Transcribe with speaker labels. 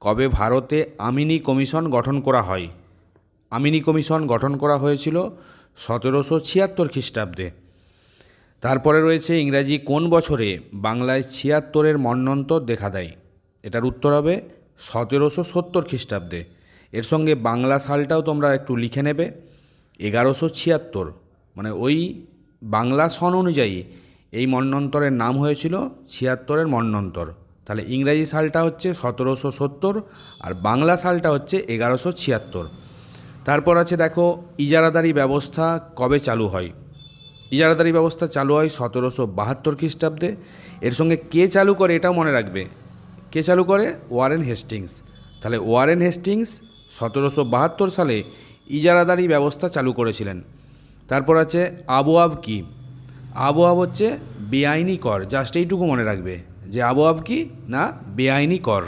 Speaker 1: কবে ভারতে আমিনি কমিশন গঠন করা হয়? আমিনি কমিশন গঠন করা হয়েছিল 1776 খ্রিস্টাব্দে। তারপরে রয়েছে ইংরাজি কোন বছরে বাংলায় 76-এর মন্বন্তর দেখা দেয়? এটার উত্তর হবে 1770 খ্রিস্টাব্দে। এর সঙ্গে বাংলা সালটাও তোমরা একটু লিখে নেবে, 1176, মানে ওই বাংলা সন অনুযায়ী এই মন্বন্তরের নাম হয়েছিল 76-এর মন্বন্তর। তাহলে ইংরাজি সালটা হচ্ছে 1770 আর বাংলা সালটা হচ্ছে 1176। তারপর আছে দেখো, ইজারাদারি ব্যবস্থা কবে চালু হয়? ইজারাদারি ব্যবস্থা চালু হয় 1772 খ্রিস্টাব্দে। এর সঙ্গে কে চালু করে এটাও মনে রাখবে, কে চালু করে? Warren Hastings. তাহলে ওয়ারেন হেস্টিংস 1772 সালে ইজারাদারি ব্যবস্থা চালু করেছিলেন। তারপর আছে আবওয়াব কি? আবওয়াব হচ্ছে বেআইনি কর। জাস্ট এইটুকু মনে রাখবে যে আবওয়াব কি না বেআইনি কর।